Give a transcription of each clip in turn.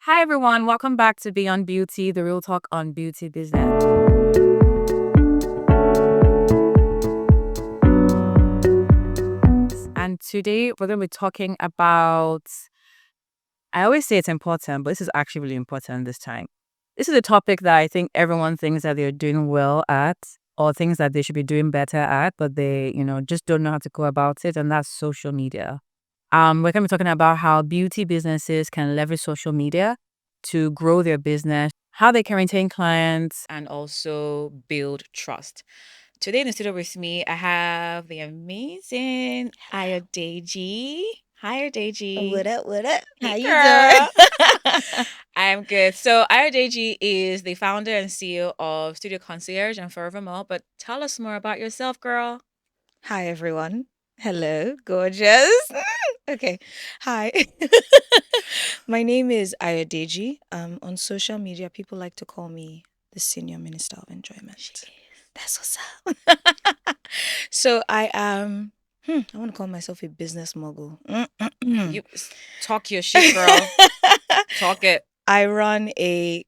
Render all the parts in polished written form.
Hi, everyone. Welcome back to Beyond Beauty, the real talk on beauty business. And today we're going to be talking about, I always say it's important, but this is actually really important this time. This is a topic that I think everyone thinks that they're doing well at or things that they should be doing better at, but they, just don't know how to go about it. And that's social media. We're going to be talking about how beauty businesses can leverage social media to grow their business, how they can retain clients, and also build trust. Today in the studio with me, I have the amazing Ayodeji. Hi, Ayodeji. What up? What up? Hey, How you girl. doing? I'm good. So, Ayodeji is the founder and CEO of Studio Concierge and Forevermore. But tell us more about yourself, girl. Hi, everyone. Hello, gorgeous. Okay. Hi. My name is Ayodeji. On social media, people like to call me the Senior Minister of Enjoyment. That's what's up. So I am. I want to call myself a business mogul. You talk your shit, girl. Talk it. I run a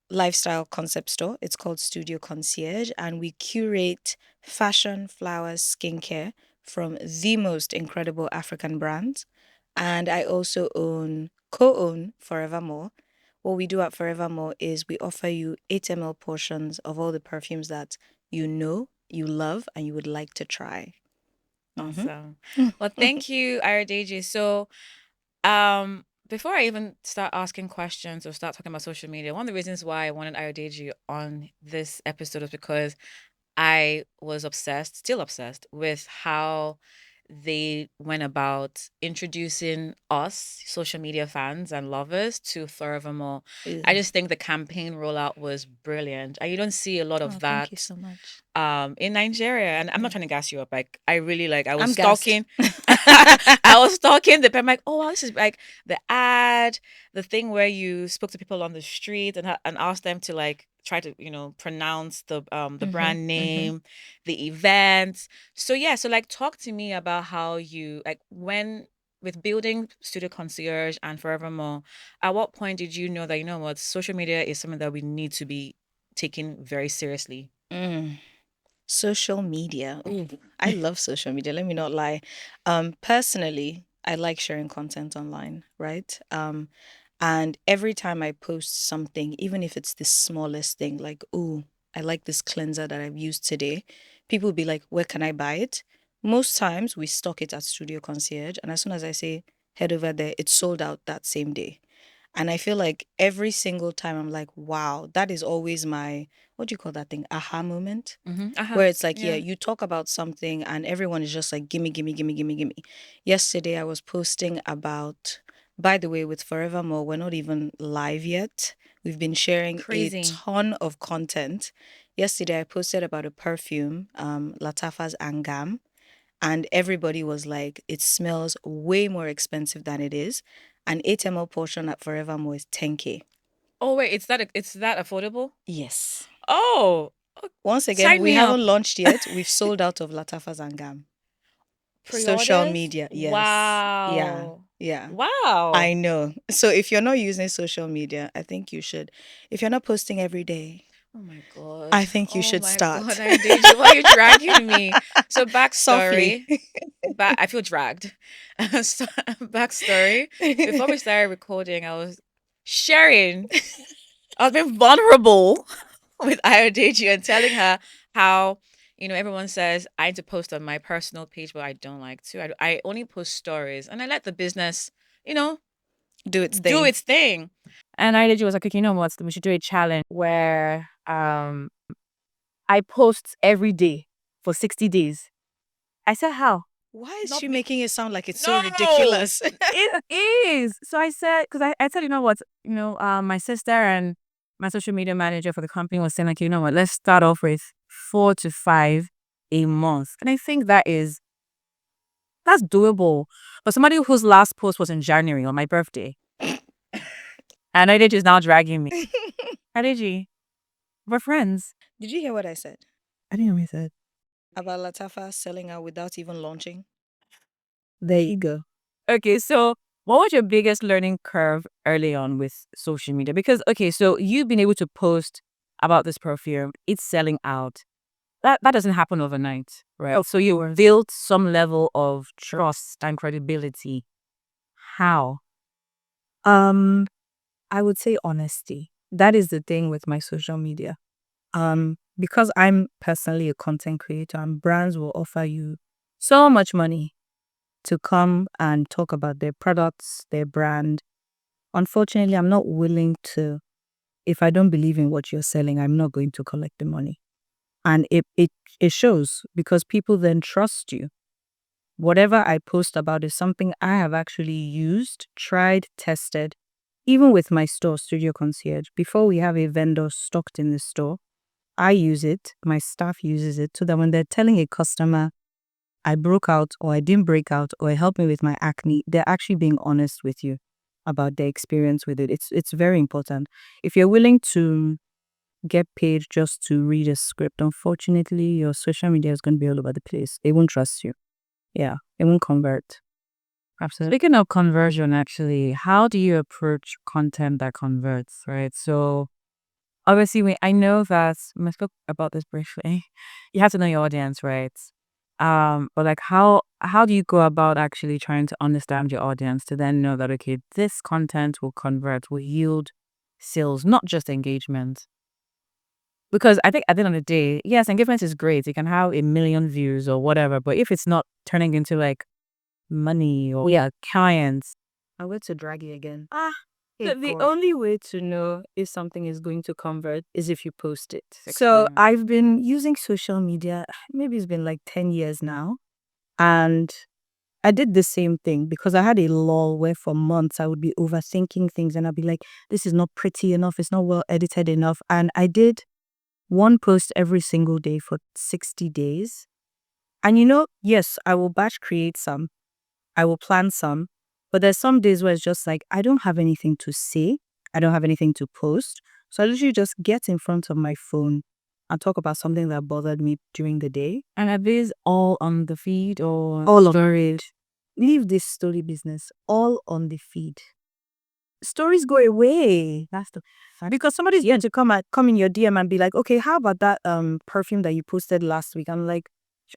lifestyle concept store. It's called Studio Concierge, and we curate fashion, flowers, skincare from the most incredible African brands. And I also co-own Forevermore. What we do at Forevermore is we offer you 8 ml portions of all the perfumes that you know, you love, and you would like to try. Awesome. Well, thank you, Ayodeji. So, before I even start asking questions or start talking about social media, one of the reasons why I wanted Ayodeji on this episode is because I was obsessed, still obsessed, with how they went about introducing us, social media fans and lovers, to Forevermore. I just think the campaign rollout was brilliant. And you don't see a lot of Thank you that so much. in Nigeria. And I'm not trying to gas you up. Like I really I was I'm gassed. stalking I was stalking the I'm like, oh wow, this is like the ad, the thing where you spoke to people on the street and asked them to like try to, pronounce the brand name, the events. So yeah, so like talk to me about how you like when with building Studio Concierge and Forevermore, at what point did you know that you know what social media is something that we need to be taken very seriously? Mm. Social media. Ooh, I love social media. Let me not lie. Personally, I like sharing content online, right? And every time I post something, even if it's the smallest thing, like, ooh, I like this cleanser that I've used today, people will be like, where can I buy it? Most times we stock it at Studio Concierge, and as soon as I say head over there, it's sold out that same day. And I feel like every single time I'm like, wow, that is always my, what do you call that thing? Aha moment. Uh-huh. Where it's like, yeah, Yeah. you talk about something and everyone is just like, gimme, gimme, gimme, gimme, gimme. Yesterday, I was posting about, by the way, with Forevermore, we're not even live yet. We've been sharing a Crazy. ton of content. Yesterday, I posted about a perfume, Latafa's Angam, and everybody was like, it smells way more expensive than it is. An 8 ml portion at Forevermore is 10K. Oh wait, it's that affordable? Yes. Oh, Once again, sign we me up. haven't launched yet. We've sold out of Latafa's Angam. Social Pre-orders? media, yes. Yeah. Wow. Yeah. I Wow. know. So if you're not using social media, I think you should. If you're not posting every day, Oh my God. I think you Oh should my God. start. I did you. Why are you dragging me? So Softly. backstory. I feel dragged. So, backstory. Before we started recording, I was sharing. I was being vulnerable with Ayodeji and telling her how, everyone says I need to post on my personal page, but I don't like to. I only post stories and I let the business, you know, Do its do thing. its thing. And Ayodeji was like, okay, you know what? We should do a challenge where I post every day for 60 days. I said, how? Why is Not she be- making it sound like it's so no, ridiculous? it is. So I said, because I said, you know what, my sister and my social media manager for the company was saying, like, you know what, let's start off with 4 to 5 a month. And I think that's doable. But somebody whose last post was in January on my birthday, and Adeji is now dragging me. Adeji, we're friends. Did you hear what I said I didn't know what he said. about Latafa selling out without even launching? There you go. Okay, so What was your biggest learning curve early on with social media? Because okay, so you've been able to post about this perfume, it's selling out. That doesn't happen overnight, right? Oh, so you built some level of trust and credibility. How? Um, I would say honesty. That is the thing with my social media. Because I'm personally a content creator and brands will offer you so much money to come and talk about their products, their brand. Unfortunately, I'm not willing to, if I don't believe in what you're selling, I'm not going to collect the money. And it shows because people then trust you. Whatever I post about is something I have actually used, tried, tested, even with my store, Studio Concierge. Before we have a vendor stocked in the store, I use it, my staff uses it, so that when they're telling a customer, I broke out or I didn't break out or it helped me with my acne, they're actually being honest with you about their experience with it. It's very important. If you're willing to get paid just to read a script, unfortunately, your social media is going to be all over the place. They won't trust you. Yeah, it won't convert. Absolutely. Speaking of conversion, actually, how do you approach content that converts, right? So obviously, I know that I spoke about this briefly. You have to know your audience, right? But like, how do you go about actually trying to understand your audience to then know that okay, this content will convert, will yield sales, not just engagement? Because I think at the end of the day, yes, engagement is great. You can have a million views or whatever, but if it's not turning into like money or yeah, clients. I went to drag you again. So the only way to know if something is going to convert is if you post it. So I've been using social media, maybe it's been like 10 years now. And I did the same thing because I had a lull where for months I would be overthinking things and I'd be like, this is not pretty enough, it's not well edited enough. And I did one post every single day for 60 days. And yes, I will batch create some. I will plan some, but there's some days where it's just like, I don't have anything to say. I don't have anything to post. So I literally just get in front of my phone and talk about something that bothered me during the day. And are these all on the feed or all on storage? Leave this story business all on the feed. Stories go away. That's the fact. Because somebody's going to come in your DM and be like, okay, how about that perfume that you posted last week? I'm like,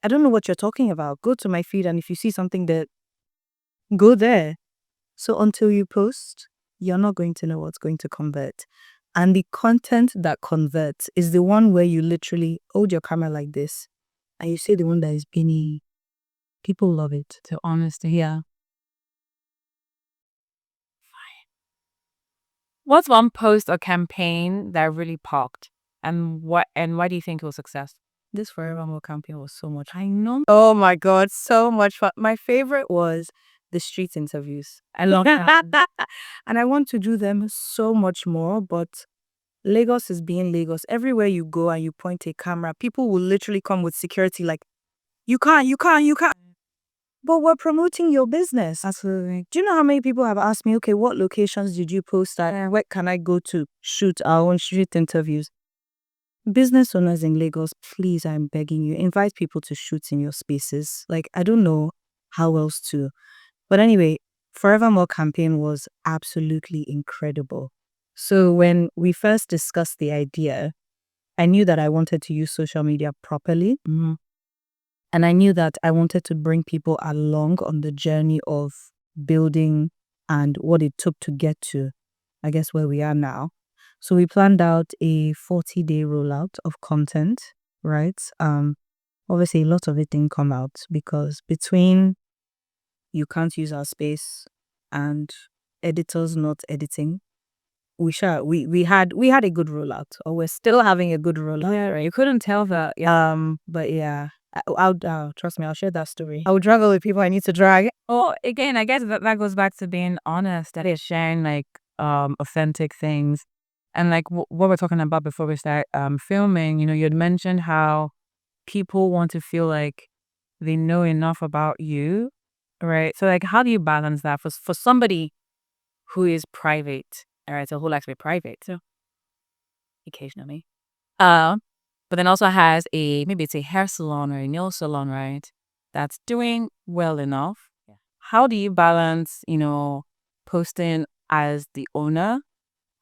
I don't know what you're talking about. Go to my feed and if you see something that go there. So until you post, you're not going to know what's going to convert. And the content that converts is the one where you literally hold your camera like this and you say the one that is beanie. People love it. To honestly, yeah. What's one post or campaign that really popped? And why do you think it was success? This Forevermore campaign was so much. I know. Oh my God, so much fun. My favorite was the street interviews. I love that. And I want to do them so much more, but Lagos is being Lagos. Everywhere you go and you point a camera, people will literally come with security like, you can't, you can't, you can't. But we're promoting your business. Absolutely. Do you know how many people have asked me, okay, what locations did you post at? Where can I go to shoot our own street interviews? Business owners in Lagos, please, I'm begging you, invite people to shoot in your spaces. Like, I don't know how else to. But anyway, Forevermore campaign was absolutely incredible. So when we first discussed the idea, I knew that I wanted to use social media properly. And I knew that I wanted to bring people along on the journey of building and what it took to get to, I guess, where we are now. So we planned out a 40-day rollout of content, right? Obviously, a lot of it didn't come out because between you can't use our space and editors not editing, we had a good rollout, or we're still having a good rollout. Yeah, right. You couldn't tell that. Yeah. But yeah, I'll trust me. I'll share that story. I will drag all the people I need to drag. Oh, again, I guess that goes back to being honest. That is sharing like authentic things, and like what we're talking about before we start filming. You had mentioned how people want to feel like they know enough about you, right? So like, how do you balance that for somebody who is private? All right, so who likes to be private? So occasionally. But then also has maybe it's a hair salon or a nail salon, right? That's doing well enough. Yeah. How do you balance, posting as the owner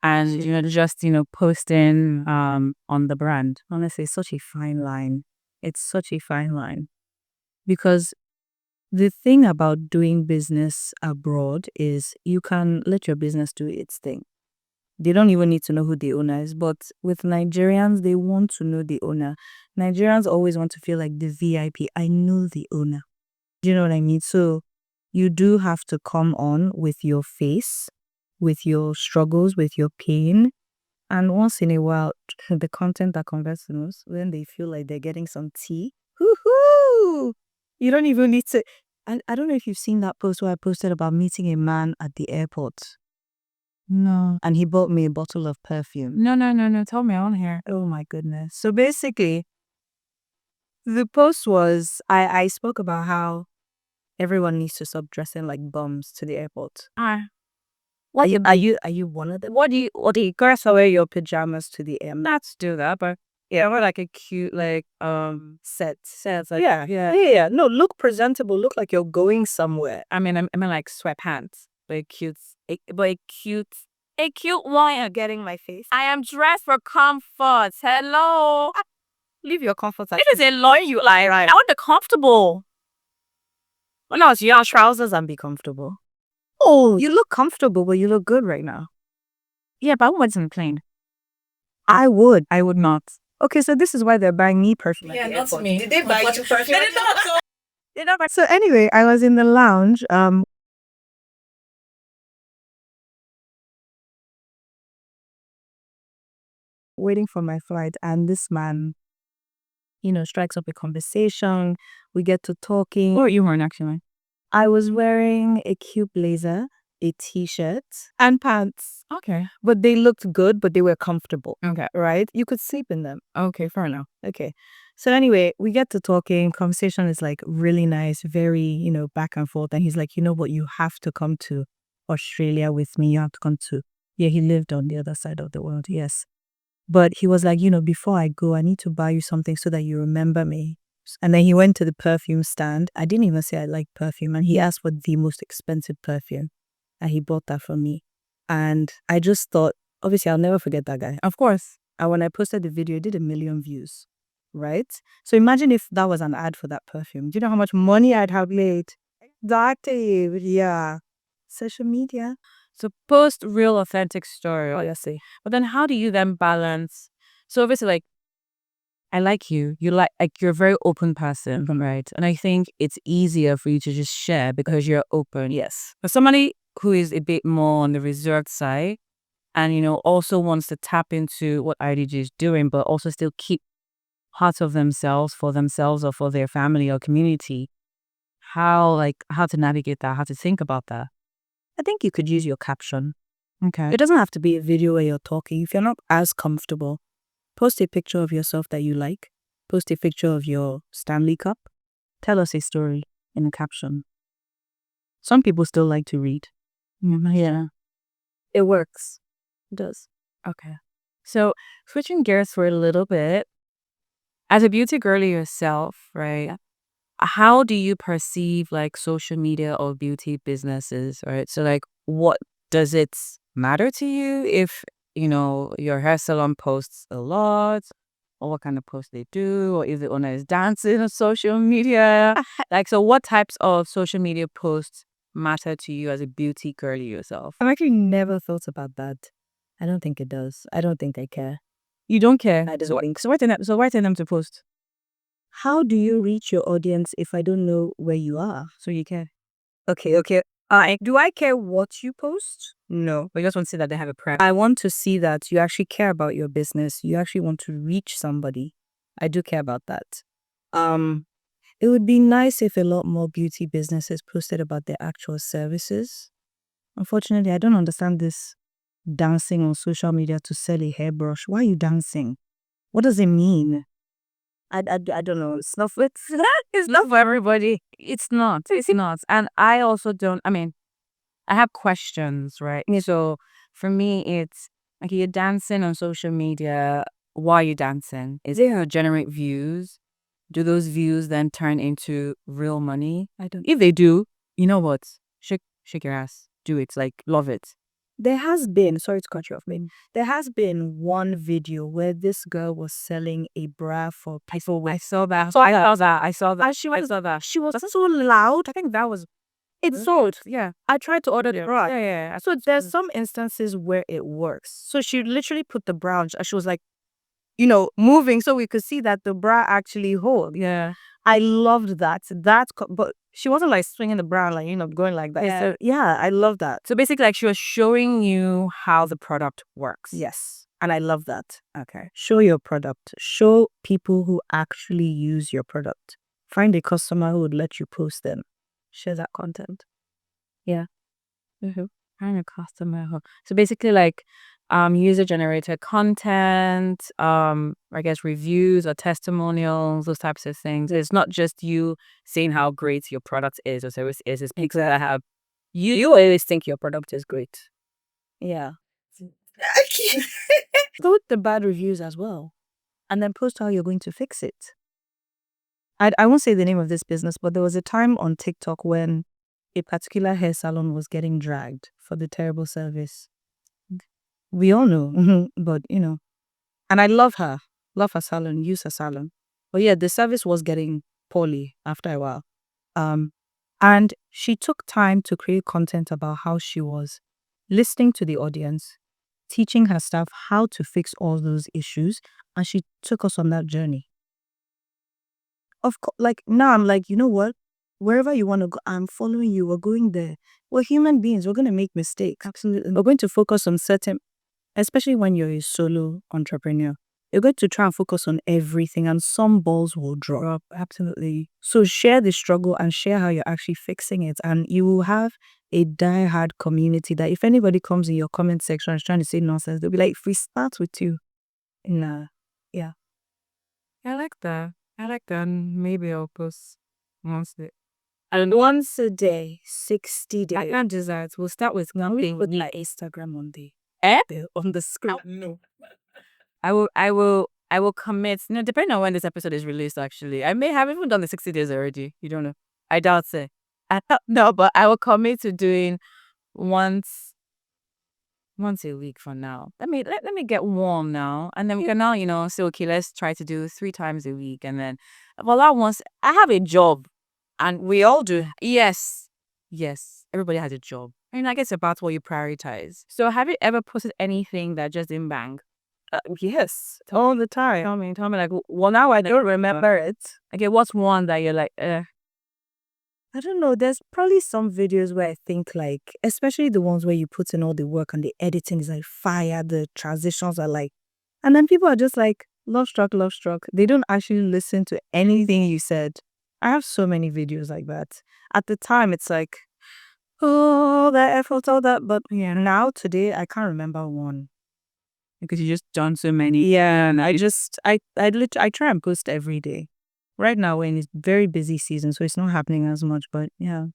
and just posting on the brand. Honestly, it's such a fine line. It's such a fine line because the thing about doing business abroad is you can let your business do its thing. They don't even need to know who the owner is. But with Nigerians, they want to know the owner. Nigerians always want to feel like the VIP. I know the owner. Do you know what I mean? So you do have to come on with your face, with your struggles, with your pain. And once in a while, the content that converts the most, when they feel like they're getting some tea, hoo-hoo! You don't even need to. I don't know if you've seen that post where I posted about meeting a man at the airport. No. And he bought me a bottle of perfume. No. Tell me on here. Oh my goodness. So basically, the post was I spoke about how everyone needs to stop dressing like bums to the airport. Are you one of them? What do you girls wear your pajamas to the air? Not to do that, but yeah, wear like a cute sets. Like, yeah. No, look presentable. Look like you're going somewhere. I mean like sweatpants, but a cute one. You're getting my face. I am dressed for comfort. Hello. Leave your comfort. It is a lie you lie, right? I want the comfortable. When I was young, trousers and be comfortable. Oh, you look comfortable, but you look good right now. Yeah, but I wasn't plain. I would. I would not. Okay, so this is why they're buying me perfume. Yeah, not me. Did they buy you perfume? They did not. They don't. So anyway, I was in the lounge, waiting for my flight, and this man, strikes up a conversation. We get to talking. What were you wearing actually? I was wearing a cute blazer, a t-shirt, and pants. Okay. But they looked good, but they were comfortable. Okay. Right? You could sleep in them. Okay, fair enough. Okay. So anyway, we get to talking. Conversation is like really nice, very, back and forth. And he's like, you know what? You have to come to Australia with me. You have to come to. Yeah, he lived on the other side of the world. Yes. But he was like, before I go, I need to buy you something so that you remember me. And then he went to the perfume stand. I didn't even say I like perfume. And he asked for the most expensive perfume. And he bought that for me. And I just thought, obviously, I'll never forget that guy. Of course. And when I posted the video, it did 1 million views. Right? So imagine if that was an ad for that perfume. Do you know how much money I'd have made? Exactly. Yeah. Social media. So post real authentic story. Oh, yes. But then how do you then balance? So obviously, like, I like you. You're a very open person, right? And I think it's easier for you to just share because you're open. Yes. But somebody who is a bit more on the reserved side and, also wants to tap into what Ayodeji is doing, but also still keep part of themselves for themselves or for their family or community. How to navigate that, how to think about that. I think you could use your caption. Okay. It doesn't have to be a video where you're talking. If you're not as comfortable, post a picture of yourself that you like. Post a picture of your Stanley Cup. Tell us a story in a caption. Some people still like to read. Yeah. It works. It does. Okay. So switching gears for a little bit. As a beauty girly yourself, right? How do you perceive like social media or beauty businesses, right? So like what does it matter to you if, your hair salon posts a lot or what kind of posts they do or if the owner is dancing on social media? Like, so what types of social media posts matter to you as a beauty girly yourself? I've actually never thought about that. I don't think it does. I don't think I care. You don't care? I don't think so. Why tell them to post? How do you reach your audience if I don't know where you are? So you care. Okay. Do I care what you post? No. But you just want to see that they have a prep. I want to see that you actually care about your business. You actually want to reach somebody. I do care about that. It would be nice if a lot more beauty businesses posted about their actual services. Unfortunately, I don't understand this dancing on social media to sell a hairbrush. Why are you dancing? What does it mean? I don't know. It's not for it's not for everybody. It's not. It's not. And I also don't. I mean, I have questions, right? So for me, it's like you're dancing on social media. Why are you dancing? Is it to generate views? Do those views then turn into real money? I don't. If they do, you know what? Shake your ass. do it, like love it. There has been, sorry to cut you off, babe. There has been one video where this girl was selling a bra for people with. I saw that. So I saw that. I saw that. And I saw that. she was so loud. I think that was It sold. yeah. I tried to order the bra. Yeah. So there's some instances where it works. So she literally put the bra on and she was like, moving so we could see that the bra actually holds. Yeah. I loved that. But she wasn't like swinging the bra, like, going like that. Yeah. So, yeah, I love that. So basically, like she was showing you how the product works. Yes. And I love that. Okay. Show your product. Show people who actually use your product. Find a customer who would let you post them. Share that content. Yeah. Find a customer. So basically, like user generated content, I guess reviews or testimonials, those types of things. It's not just you saying how great your product is or service is. It's people that have you always think your product is great. Yeah. Go with the bad reviews as well. And then post how you're going to fix it. I won't say the name of this business, but there was a time on TikTok when a particular hair salon was getting dragged for the terrible service. We all know, but and I love her salon, use her salon. But yeah, the service was getting poorly after a while. And she took time to create content about how she was listening to the audience, teaching her staff how to fix all those issues, and she took us on that journey. Of course, like now I'm like, you know what? Wherever you want to go, I'm following you. We're going there. We're human beings. We're going to make mistakes. Absolutely. We're going to focus on certain, especially when you're a solo entrepreneur. You're going to try and focus on everything, and some balls will drop. Absolutely. So share the struggle and share how you're actually fixing it, and you will have a die-hard community that if anybody comes in your comment section and is trying to say nonsense, they'll be like, if we start with you. Yeah. I like that. Maybe I'll post once a And once a day, 60 days. I can't do that. We'll start with We nothing. put like Instagram on the screen. No. I will commit. Depending on when this episode is released, actually. I may have even done the 60 days already. You don't know. I doubt it. No, but I will commit to doing once a week for now. Let me get warm now. And then we can now, say, okay, let's try to do 3 times a week. And then well, that once I have a job. And We all do. yes. Everybody has a job. I guess about what you prioritize. So have you ever posted anything that just didn't bang? Yes, all the time. Tell me, like, well, now I Don't remember it. Okay, what's one that you're like, I don't know. There's probably some videos where I think like, especially the ones where you put in all the work and the editing is like fire, the transitions are like, and then people are just like, love struck. They don't actually listen to anything you said. I have so many videos like that. At the time, it's like, oh, that effort, all that. But yeah, now, today, I can't remember one. because you just done so many. Yeah, and I try and post every day. Right now, we're in a very busy season, so it's not happening as much. But yeah,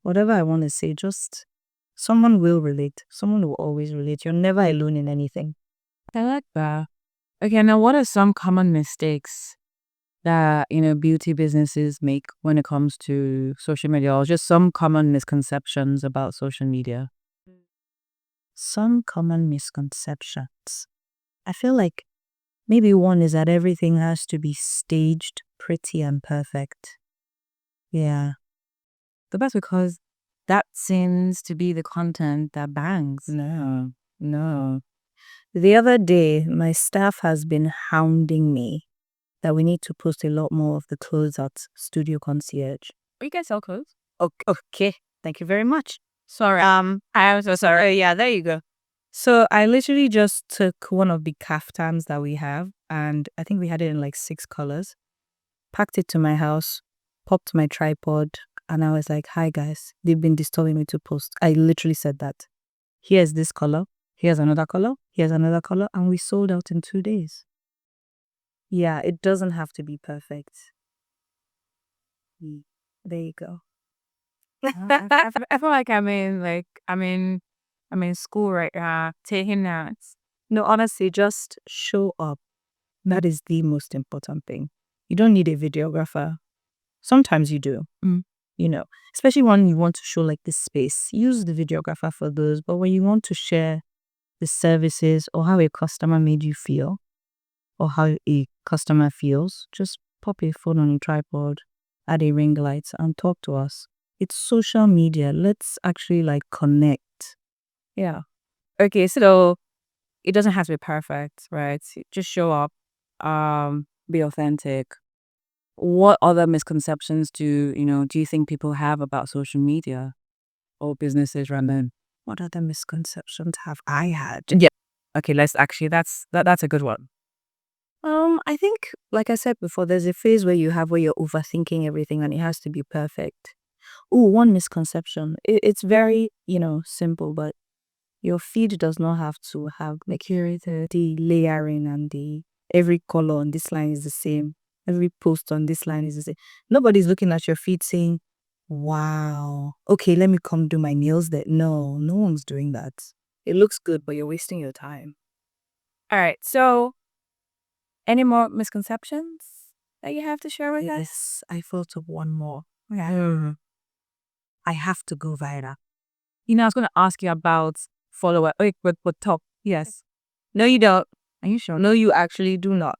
whatever I want to say, just someone will relate. Someone will always relate. You're never alone in anything. I like that. Okay, now what are some common mistakes that, beauty businesses make when it comes to social media, or just some common misconceptions about social media? Some common misconceptions. I feel like maybe one is that everything has to be staged, pretty, and perfect. Yeah. But that's because that seems to be the content that bangs. No. The other day, my staff has been hounding me that we need to post a lot more of the clothes at Studio Concierge. You guys sell clothes? Okay. Thank you very much. Sorry. I am so sorry. Yeah, there you go. So I literally just took one of the kaftans that we have, and I think we had it in like 6 colors, packed it to my house, popped my tripod, and I was like, hi guys, they've been disturbing me to post. I literally said that. Here's this color, here's another color, and we sold out in 2 days. Yeah, it doesn't have to be perfect. There you go. I feel like I'm in school right now, taking notes. No, honestly, just show up. That is the most important thing. You don't need a videographer. Sometimes you do. especially when you want to show like this space, use the videographer for those. But when you want to share the services or how a customer made you feel or how a customer feels, just pop a phone on a tripod, add a ring light and talk to us. It's social media. Let's actually like connect. Yeah. Okay, so it doesn't have to be perfect, right? Just show up, be authentic. What other misconceptions do you think people have about social media or businesses run then? What other misconceptions have I had? Yeah. Okay, that's a good one. I think, like I said before, there's a phase where you're overthinking everything and it has to be perfect. Oh, one misconception. It's very, simple, but your feed does not have to have like the layering and the every color on this line is the same. Every post on this line is the same. Nobody's looking at your feed saying, wow, okay, let me come do my nails there. No, no one's doing that. It looks good, but you're wasting your time. All right. So, any more misconceptions that you have to share with us? Yes, I thought of one more. Yeah. I have to go viral. I was going to ask you about follower. Wait, but top. Yes. No, you don't. Are you sure? No, you actually do not.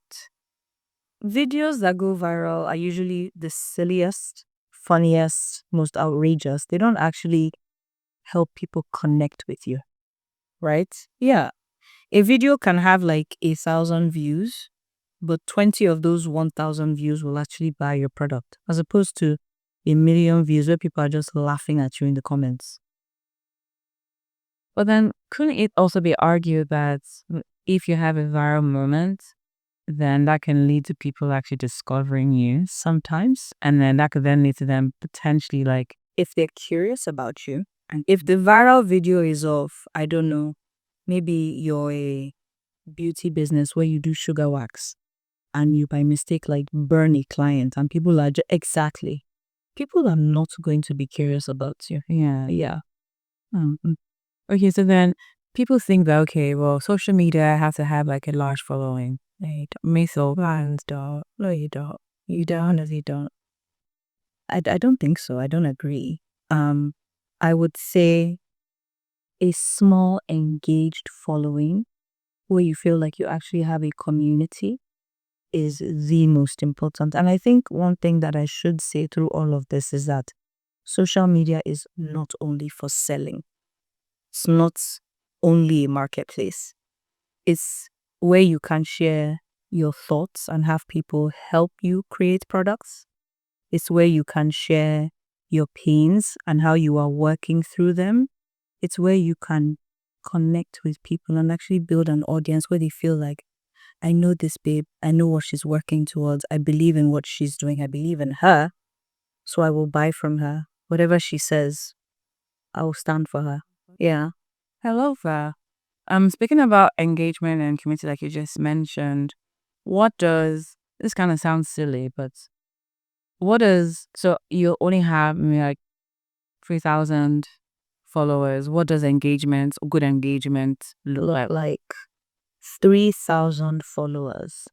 Videos that go viral are usually the silliest, funniest, most outrageous. They don't actually help people connect with you, right? Yeah. A video can have like 1,000 views, but 20 of those 1,000 views will actually buy your product, as opposed to 1,000,000 views where people are just laughing at you in the comments. But then, couldn't it also be argued that if you have a viral moment, then that can lead to people actually discovering you sometimes, and then that could then lead to them potentially like, If they're curious about you, and if the viral video is of, I don't know, maybe you're a beauty business where you do sugar wax and you by mistake like burn a client and people are exactly, people are not going to be curious about you. yeah. Yeah. Okay, so then people think that, okay, well, social media has to have like a large following. Right? Me so fans don't. No, you don't. You don't, or you don't. I don't think so. I don't agree. I would say a small engaged following where you feel like you actually have a community is the most important. And I think one thing that I should say through all of this is that social media is not only for selling. It's not only a marketplace. It's where you can share your thoughts and have people help you create products. It's where you can share your pains and how you are working through them. It's where you can connect with people and actually build an audience where they feel like, I know this babe, I know what she's working towards, I believe in what she's doing, I believe in her, so I will buy from her. Whatever she says, I will stand for her. Yeah. Hello there. Speaking about engagement and community, like you just mentioned, this kind of sounds silly, but so you only have maybe like 3,000 followers. What does good engagement look like? Like 3,000 followers.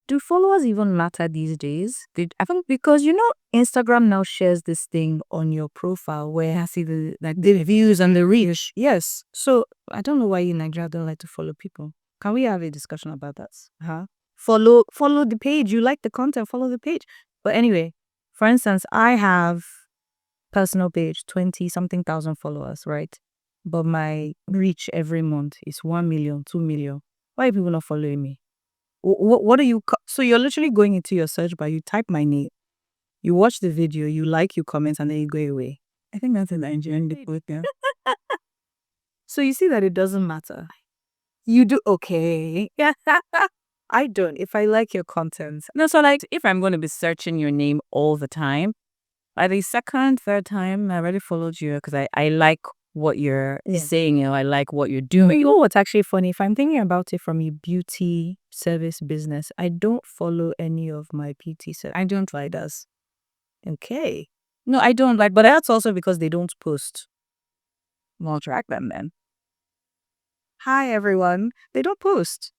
Do followers even matter these days? I think because Instagram now shares this thing on your profile where I see the views and the reach. Yes. So I don't know why you in Nigeria don't like to follow people. Can we have a discussion about that? Huh? Follow the page. You like the content, follow the page. But anyway, for instance, I have personal page, 20 something thousand followers, right? But my reach every month is 1 million, 2 million. Why are people not following me? What are you? So you're literally going into your search bar, you type my name, you watch the video, you like, you comment, and then you go away. I think that's a Nigerian default, yeah. So you see that it doesn't matter. You do okay. Yeah. I don't. If I like your content. No, so like if I'm going to be searching your name all the time, by the second, third time, I already followed you because I like what you're saying, I like what you're doing. You know what's actually funny? If I'm thinking about it from a beauty service business, I don't follow any of my beauty service. I don't providers. Okay. No, I don't like, But that's also because they don't post. I'll track them then. Hi, everyone. They don't post.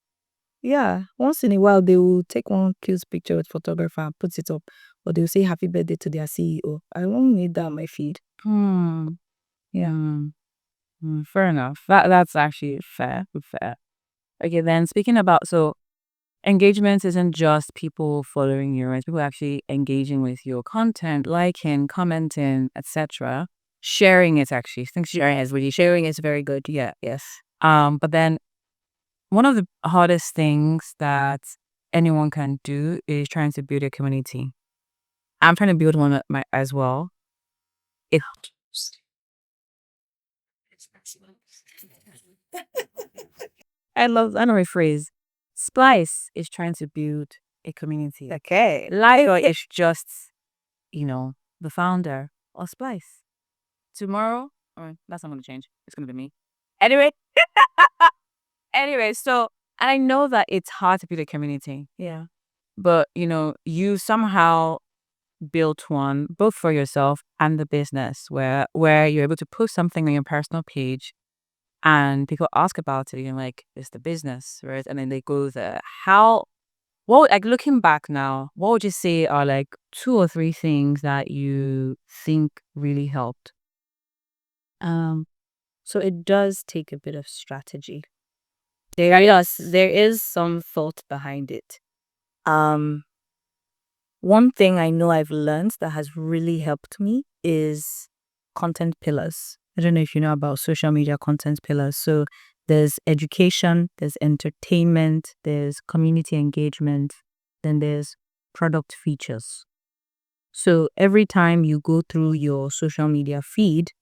Yeah. Once in a while, they will take one cute picture with photographer and put it up. or they'll say happy birthday to their CEO. I don't need that on my feed. Yeah. Fair enough. That's actually fair. Fair. Okay, then speaking about engagement isn't just people following you, right? People actually engaging with your content, liking, commenting, etc. Sharing it actually. I think sharing is very good. Yeah, yes. But then one of the hardest things that anyone can do is trying to build a community. I'm trying to build one as well. It I know a phrase. Splice is trying to build a community. Okay. Lion is just, the founder of Splice. Tomorrow, that's not going to change. It's going to be me. Anyway, so, and I know that it's hard to build a community, Yeah. but, you somehow built one both for yourself and the business where you're able to post something on your personal page and people ask about it, you're like, it's the business, right? And then they go there. Like looking back now, what would you say are like 2 or 3 things that you think really helped? So it does take a bit of strategy. There is some thought behind it. One thing I know I've learned that has really helped me is content pillars. I don't know if you know about social media content pillars. So there's education, there's entertainment, there's community engagement, then there's product features. So every time you go through your social media feed,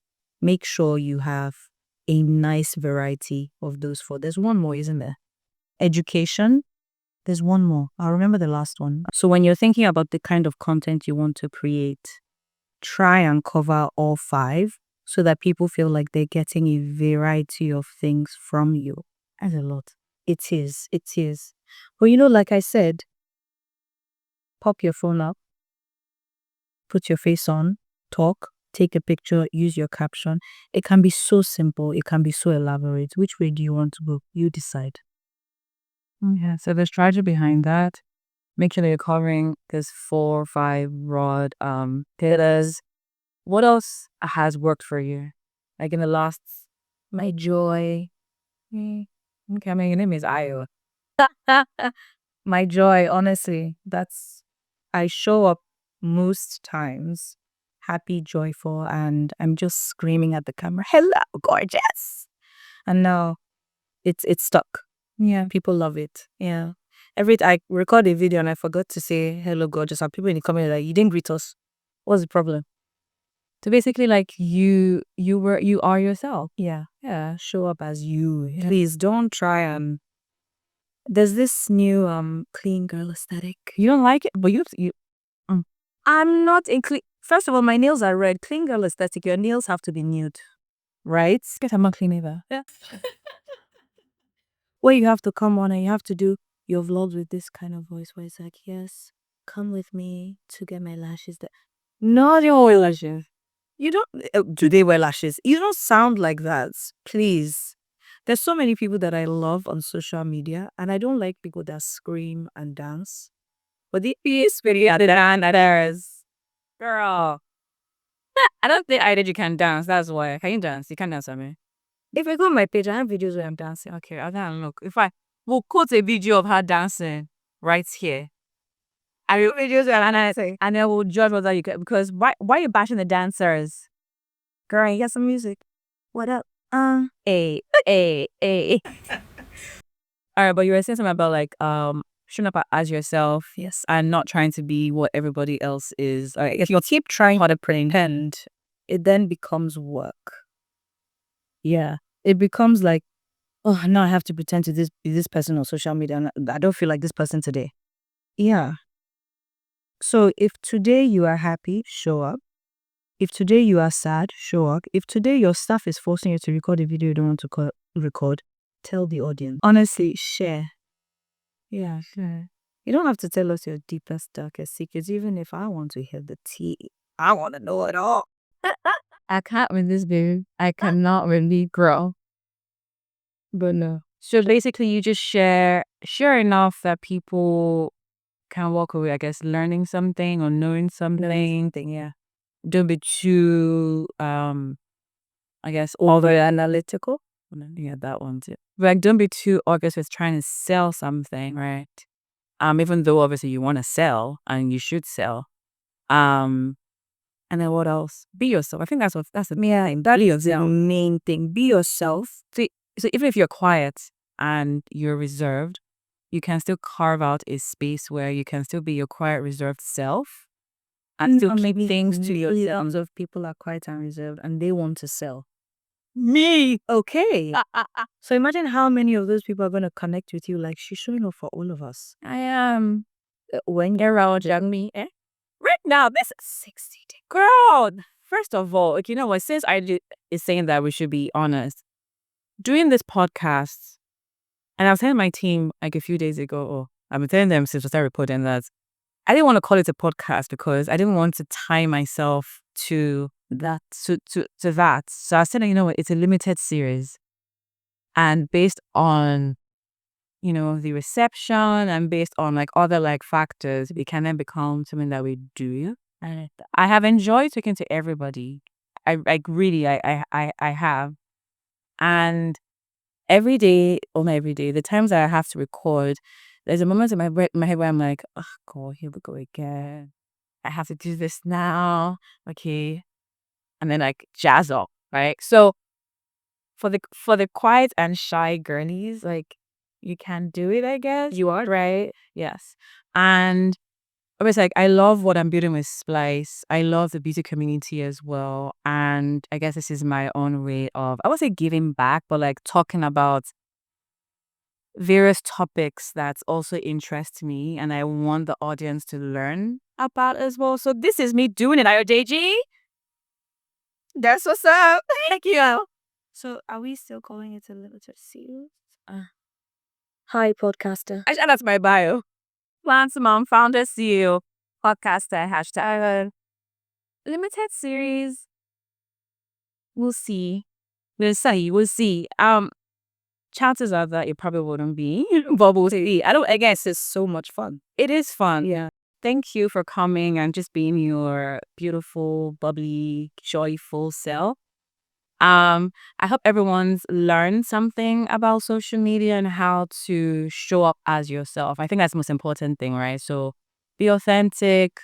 make sure you have a nice variety of those four. There's one more, isn't there? Education. There's one more. I'll remember the last one. So when you're thinking about the kind of content you want to create, try and cover all 5 so that people feel like they're getting a variety of things from you. That's a lot. It is. It is. But like I said, pop your phone up, put your face on, talk, take a picture, use your caption. It can be so simple. It can be so elaborate. Which way do you want to go? You decide. Yeah, so the strategy behind that, make sure that you're covering this 4 or 5 broad pillars. What else has worked for you? Like in the last, My joy. okay, I mean, your name is Ayo. My joy, honestly, I show up most times happy, joyful, and I'm just screaming at the camera, hello, gorgeous. And now it's stuck. Yeah. People love it. Yeah. I record a video and I forgot to say hello, gorgeous. And people in the comment are like, you didn't greet us. What's the problem? So basically, like you are yourself. Yeah. Yeah. Show up as you. Yeah. Please don't try and there's this new clean girl aesthetic. You don't like it, but you. I'm not First of all, my nails are red. Clean girl aesthetic. Your nails have to be nude, right? Guess I'm not clean either. Yeah. Where you have to come on and you have to do your vlogs with this kind of voice where it's like, yes, come with me to get my lashes done. No, they don't wear lashes. You don't. Do they wear lashes? You don't sound like that. Please. There's so many people that I love on social media, and I don't like people that scream and dance. But the is really dance. Girl. I don't think Ayodeji can dance. That's why. Can you dance? You can dance, I mean. If I go on my page, I have videos where I'm dancing. Okay, I'll go and look. If I will quote a video of her dancing right here. I will videos and I will judge whether you can, because why are you bashing the dancers? Girl, you got some music. What up? Hey. All right, but you were saying something about like showing up as yourself, Yes. and not trying to be what everybody else is. If you keep trying hard to pretend, it then becomes work. Yeah. It becomes like, oh, now I have to pretend to be this person on social media, and I don't feel like this person today. Yeah. So if today you are happy, show up. If today you are sad, show up. If today your staff is forcing you to record a video you don't want to record, tell the audience. Honestly, share. Yeah, sure. You don't have to tell us your deepest, darkest secrets, even if I want to hear the tea. I want to know it all. I can't with this baby. I cannot really grow. But no. So basically you just share enough that people kind of walk away, I guess, learning something or knowing something. Yeah. Don't be too, I guess, Over analytical. yeah, that one too. Like, don't be too obvious with trying to sell something, right? Even though obviously you want to sell and you should sell. And then what else? Be yourself. I think that's the Yeah, that's the main thing. Be yourself. so even if you're quiet and you're reserved, you can still carve out a space where you can still be your quiet, reserved self and still keep Maybe things to yourself. millions of people are quiet and reserved and they want to sell. Me. Okay. So imagine how many of those people are going to connect with you. Like, she's showing up for all of us. I am. When Get around me. Right now, this is 60 day. Girl, first of all, like, you know what? Since is saying that we should be honest, doing this podcast, and I was telling my team like a few days ago, or I've been telling them since I started reporting that I didn't want to call it a podcast because I didn't want to tie myself to that. To that. So I said, you know what? It's a limited series, and based on the reception and based on like other like factors, it can then become something that we do. And I have enjoyed talking to everybody. I like really, I have. And every day, or not every day, the times that I have to record, there's a moment in my head where I'm like, oh God, here we go again. I have to do this now. Okay. And then like jazz up, right? So for the quiet and shy girlies, like you can do it, I guess. you are. Right? Yes. And obviously like I love what I'm building with Splice. I love the beauty community as well. And I guess this is my own way of, I would say giving back, but like talking about various topics that's also interest me and I want the audience to learn about as well. So this is me doing it, Ayodeji. That's what's up. Thank you. So are we still calling it a limited series? Hi, podcaster. I shout out to my bio. Plants Mom, founder, CEO, podcaster, hashtag limited series. We'll see. We'll see. Chances are that it probably wouldn't be, but we'll see. I guess it's so much fun. It is fun. Yeah. Thank you for coming and just being your beautiful, bubbly, joyful self. I hope everyone's learned something about social media and how to show up as yourself. I think that's the most important thing, right? So be authentic.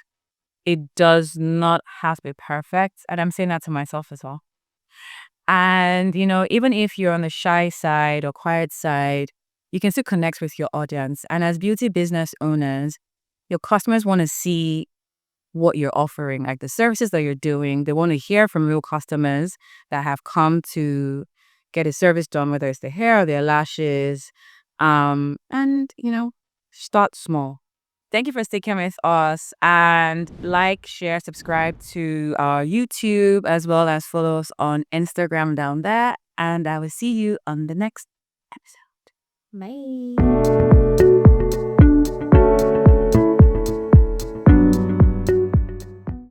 It does not have to be perfect. And I'm saying that to myself as well. And, even if you're on the shy side or quiet side, you can still connect with your audience. And as beauty business owners, your customers want to see what you're offering, like the services that you're doing. They want to hear from real customers that have come to get a service done, whether it's their hair or their lashes. And, start small. Thank you for sticking with us, and like, share, subscribe to our YouTube as well as follow us on Instagram down there. And I will see you on the next episode. Bye.